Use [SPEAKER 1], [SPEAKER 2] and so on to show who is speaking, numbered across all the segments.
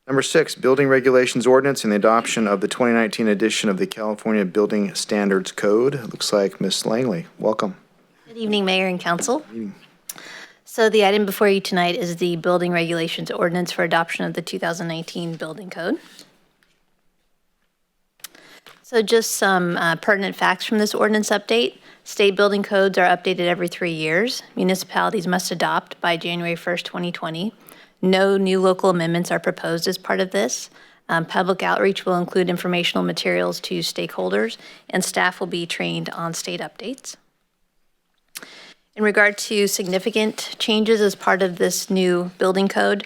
[SPEAKER 1] Number 6, Building Regulations Ordinance and the adoption of the 2019 edition of the California Building Standards Code. It looks like Ms. Langley. Welcome.
[SPEAKER 2] Good evening, Mayor and Council. So the item before you tonight is the Building Regulations Ordinance for adoption of the 2019 Building Code. So just some pertinent facts from this ordinance update. State building codes are updated every 3 years. Municipalities must adopt by January 1st, 2020. No new local amendments are proposed as part of this. Public outreach will include informational materials to stakeholders, and staff will be trained on state updates. In regard to significant changes as part of this new building code,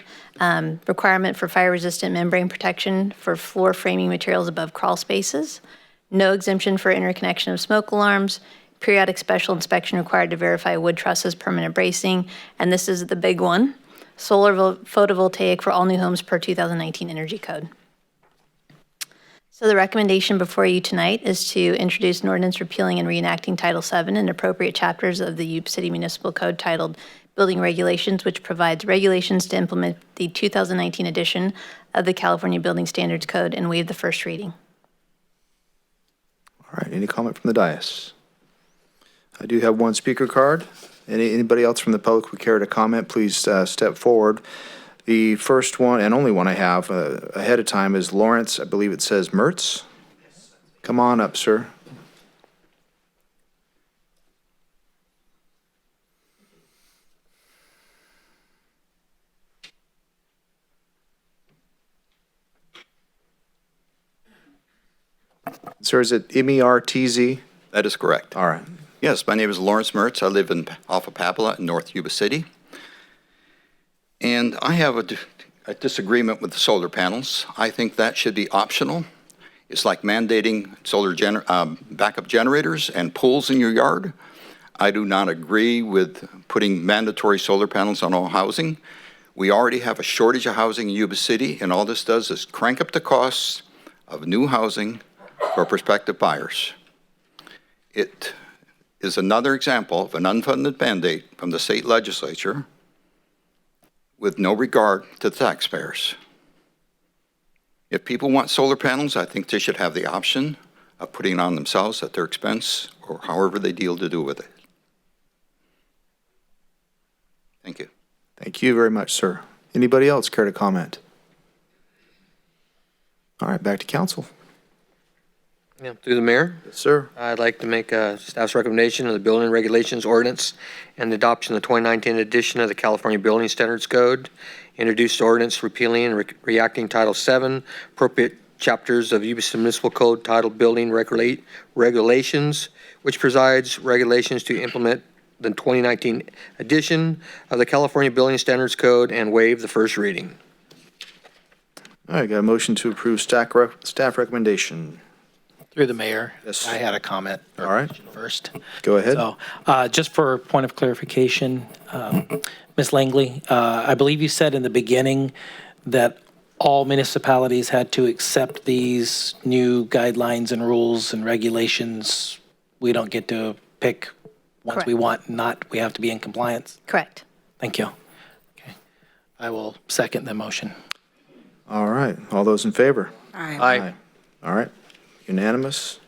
[SPEAKER 2] requirement for fire-resistant membrane protection for floor framing materials above crawl spaces, no exemption for interconnection of smoke alarms, periodic special inspection required to verify wood trusses, permanent bracing, and this is the big one, solar photovoltaic for all new homes per 2019 Energy Code. So the recommendation before you tonight is to introduce an ordinance repealing and reenacting Title VII and appropriate chapters of the Yuba City Municipal Code titled Building Regulations, which provides regulations to implement the 2019 edition of the California Building Standards Code and waive the first reading.
[SPEAKER 1] All right, any comment from the dais? I do have one speaker card. Anybody else from the public who care to comment, please step forward. The first one and only one I have ahead of time is Lawrence. I believe it says Mertz. Come on up, sir. Sir, is it M-E-R-T-Z?
[SPEAKER 3] That is correct.
[SPEAKER 1] All right.
[SPEAKER 3] Yes, my name is Lawrence Mertz. I live off of Papala in North Yuba City. And I have a disagreement with the solar panels. I think that should be optional. It's like mandating solar backup generators and pools in your yard. I do not agree with putting mandatory solar panels on all housing. We already have a shortage of housing in Yuba City, and all this does is crank up the costs of new housing for prospective buyers. It is another example of an unfunded mandate from the state legislature with no regard to the taxpayers. If people want solar panels, I think they should have the option of putting it on themselves at their expense or however they deal to do with it. Thank you.
[SPEAKER 1] Thank you very much, sir. Anybody else care to comment? All right, back to council.
[SPEAKER 4] Yeah, through the mayor,
[SPEAKER 1] Yes, sir.
[SPEAKER 4] I'd like to make a staff's recommendation of the Building Regulations Ordinance and the adoption of the 2019 edition of the California Building Standards Code, introduced ordinance repealing and reacting Title VII, appropriate chapters of Yuba City Municipal Code titled Building Regulations, which provides regulations to implement the 2019 edition of the California Building Standards Code and waive the first reading.
[SPEAKER 1] All right, got a motion to approve staff recommendation.
[SPEAKER 5] Through the mayor,
[SPEAKER 1] Yes.
[SPEAKER 5] I had a comment.
[SPEAKER 1] All right.
[SPEAKER 5] First.
[SPEAKER 1] Go ahead.
[SPEAKER 5] So, just for a point of clarification, Ms. Langley, I believe you said in the beginning that all municipalities had to accept these new guidelines and rules and regulations. We don't get to pick ones
[SPEAKER 2] Correct.
[SPEAKER 5] we want, not we have to be in compliance.
[SPEAKER 2] Correct.
[SPEAKER 5] Thank you. Okay. I will second the motion.
[SPEAKER 1] All right, all those in favor?
[SPEAKER 4] Aye.
[SPEAKER 1] All right, unanimous.